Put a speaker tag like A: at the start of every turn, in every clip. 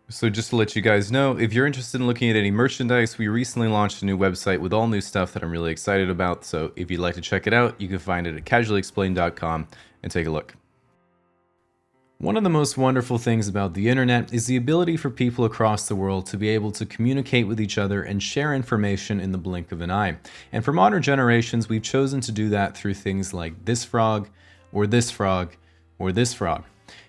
A: So just to let you guys know, if you're interested in looking at any merchandise, we recently launched a new website with all new stuff that I'm really excited about. So if you'd like to check it out, you can find it at casuallyexplained.com and take a look. One of the most wonderful things about the internet is the ability for people across the world to be able to communicate with each other and share information in the blink of an eye. And for modern generations, we've chosen to do that through things like this frog, or this frog, or this frog.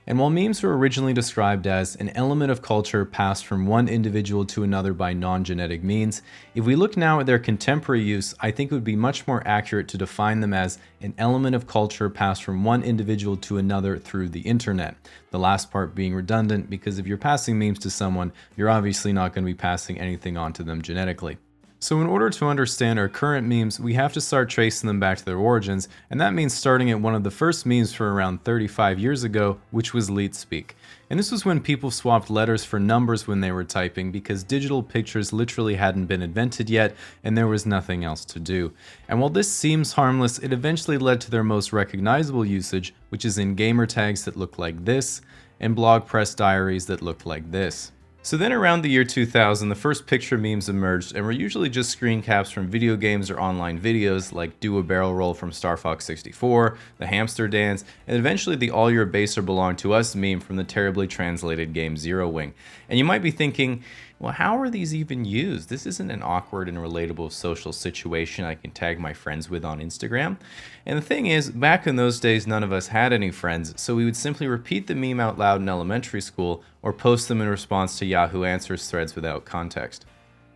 A: And while memes were originally described as an element of culture passed from one individual to another by non-genetic means, if we look now at their contemporary use, I think it would be much more accurate to define them as an element of culture passed from one individual to another through the internet. The last part being redundant because if you're passing memes to someone, you're obviously not going to be passing anything on to them genetically. So in order to understand our current memes, we have to start tracing them back to their origins, and that means starting at one of the first memes from around 35 years ago, which was leet speak. And this was when people swapped letters for numbers when they were typing because digital pictures literally hadn't been invented yet and there was nothing else to do. And while this seems harmless, it eventually led to their most recognizable usage, which is in gamer tags that look like this and blog press diaries that looked like this. So then around the year 2000, the first picture memes emerged and were usually just screen caps from video games or online videos like Do a Barrel Roll from Star Fox 64, the Hamster Dance, and eventually the All Your Base Are Belong to Us meme from the terribly translated game Zero Wing. And you might be thinking, well, how are these even used? This isn't an awkward and relatable social situation I can tag my friends with on Instagram. And the thing is, back in those days, none of us had any friends, so we would simply repeat the meme out loud in elementary school or post them in response to Yahoo Answers threads without context.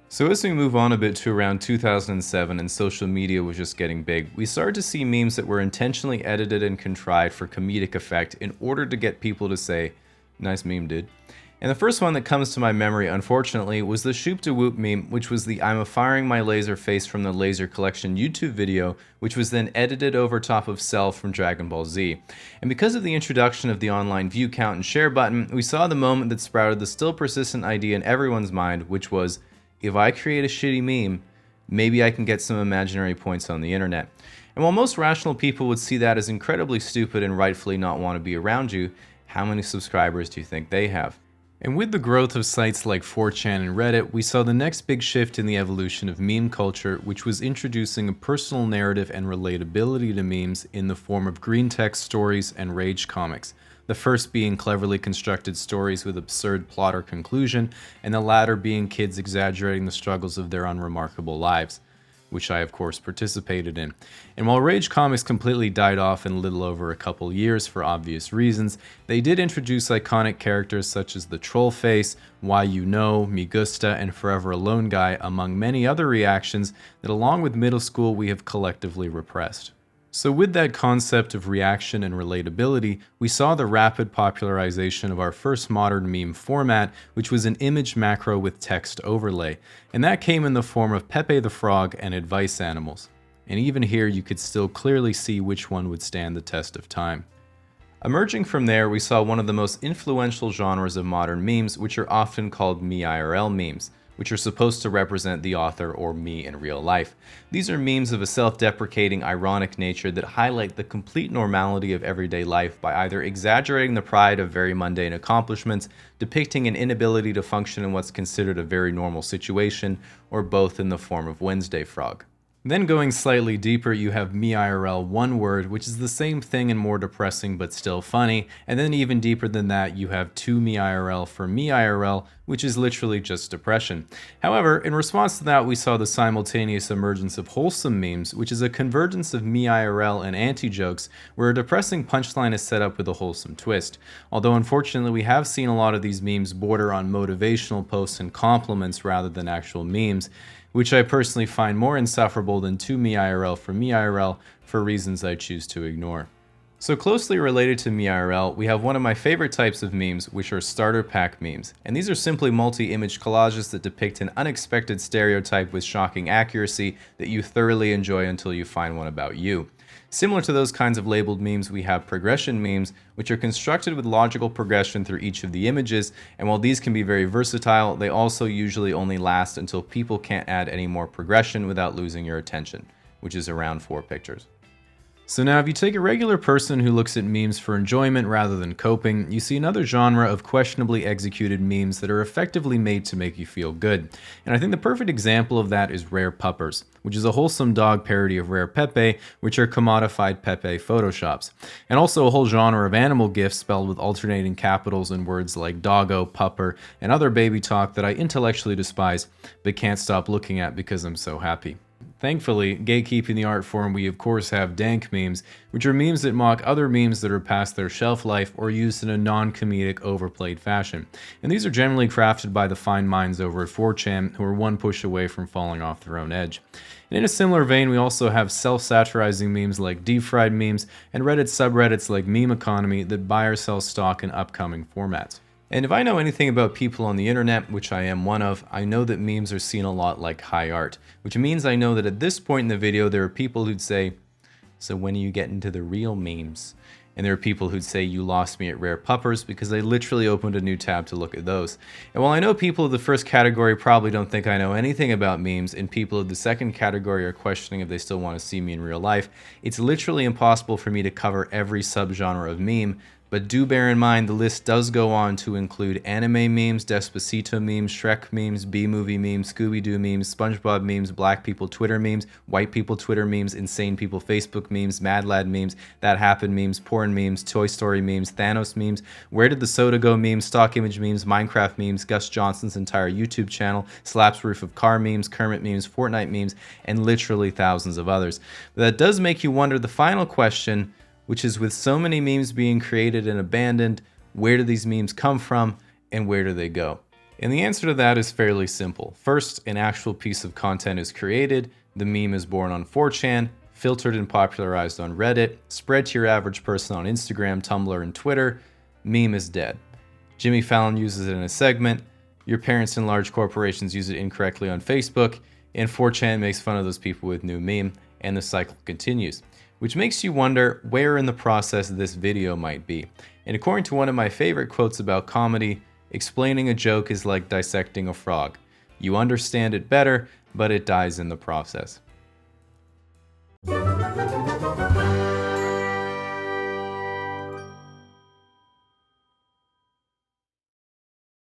A: So as we move on a bit to around 2007 and social media was just getting big, we started to see memes that were intentionally edited and contrived for comedic effect in order to get people to say, "Nice meme, dude." And the first one that comes to my memory, unfortunately, was the Shoop to Whoop meme, which was the I'm a firing my laser face from the Laser Collection YouTube video, which was then edited over top of Cell from Dragon Ball Z. And because of the introduction of the online view count and share button, we saw the moment that sprouted the still persistent idea in everyone's mind, which was, if I create a shitty meme, maybe I can get some imaginary points on the internet. And while most rational people would see that as incredibly stupid and rightfully not want to be around you, how many subscribers do you think they have? And with the growth of sites like 4chan and Reddit, we saw the next big shift in the evolution of meme culture, which was introducing a personal narrative and relatability to memes in the form of green text stories and rage comics. The first being cleverly constructed stories with absurd plot or conclusion, and the latter being kids exaggerating the struggles of their unremarkable lives, which I of course participated in. And while Rage Comics completely died off in a little over a couple years for obvious reasons, they did introduce iconic characters such as the Troll Face, Why You Know, Me Gusta, and Forever Alone Guy, among many other reactions that along with middle school we have collectively repressed. So with that concept of reaction and relatability, we saw the rapid popularization of our first modern meme format, which was an image macro with text overlay. And that came in the form of Pepe the Frog and Advice Animals. And even here you could still clearly see which one would stand the test of time. Emerging from there, we saw one of the most influential genres of modern memes, which are often called me IRL memes, which are supposed to represent the author or me in real life. These are memes of a self-deprecating, ironic nature that highlight the complete normality of everyday life by either exaggerating the pride of very mundane accomplishments, depicting an inability to function in what's considered a very normal situation, or both in the form of Wednesday Frog. Then going slightly deeper, you have me IRL one word, which is the same thing and more depressing but still funny, and then even deeper than that you have to me IRL for me IRL, which is literally just depression. However, in response to that we saw the simultaneous emergence of Wholesome Memes, which is a convergence of me IRL and anti-jokes, where a depressing punchline is set up with a wholesome twist. Although unfortunately we have seen a lot of these memes border on motivational posts and compliments rather than actual memes, which I personally find more insufferable than to me IRL for me IRL for reasons I choose to ignore. So closely related to me IRL, we have one of my favorite types of memes, which are starter pack memes. And these are simply multi-image collages that depict an unexpected stereotype with shocking accuracy that you thoroughly enjoy until you find one about you. Similar to those kinds of labeled memes, we have progression memes, which are constructed with logical progression through each of the images, and while these can be very versatile, they also usually only last until people can't add any more progression without losing your attention, which is around 4 pictures. So now if you take a regular person who looks at memes for enjoyment rather than coping, you see another genre of questionably executed memes that are effectively made to make you feel good. And I think the perfect example of that is Rare Puppers, which is a wholesome dog parody of Rare Pepe, which are commodified Pepe photoshops. And also a whole genre of animal gifs spelled with alternating capitals and words like doggo, pupper, and other baby talk that I intellectually despise, but can't stop looking at because I'm so happy. Thankfully, gatekeeping the art form, we of course have Dank Memes, which are memes that mock other memes that are past their shelf life or used in a non-comedic, overplayed fashion. And these are generally crafted by the fine minds over at 4chan, who are one push away from falling off their own edge. And in a similar vein, we also have self-satirizing memes like deep-fried memes and Reddit subreddits like Meme Economy that buy or sell stock in upcoming formats. And if I know anything about people on the internet, which I am one of, I know that memes are seen a lot like high art, which means I know that at this point in the video, there are people who'd say, so when are you getting to the real memes? And there are people who'd say, you lost me at Rare Puppers, because I literally opened a new tab to look at those. And while I know people of the first category probably don't think I know anything about memes, and people of the second category are questioning if they still want to see me in real life, it's literally impossible for me to cover every subgenre of meme. But do bear in mind, the list does go on to include anime memes, Despacito memes, Shrek memes, B-movie memes, Scooby-Doo memes, SpongeBob memes, black people Twitter memes, white people Twitter memes, insane people Facebook memes, Mad Lad memes, That Happened memes, porn memes, Toy Story memes, Thanos memes, Where Did the Soda Go memes, stock image memes, Minecraft memes, Gus Johnson's entire YouTube channel, Slap's Roof of Car memes, Kermit memes, Fortnite memes, and literally thousands of others. But that does make you wonder the final question, which is, with so many memes being created and abandoned, where do these memes come from and where do they go? And the answer to that is fairly simple. First, an actual piece of content is created, the meme is born on 4chan, filtered and popularized on Reddit, spread to your average person on Instagram, Tumblr, and Twitter, meme is dead. Jimmy Fallon uses it in a segment, your parents in large corporations use it incorrectly on Facebook, and 4chan makes fun of those people with new meme, and the cycle continues. Which makes you wonder where in the process this video might be. And according to one of my favorite quotes about comedy, explaining a joke is like dissecting a frog. You understand it better, but it dies in the process.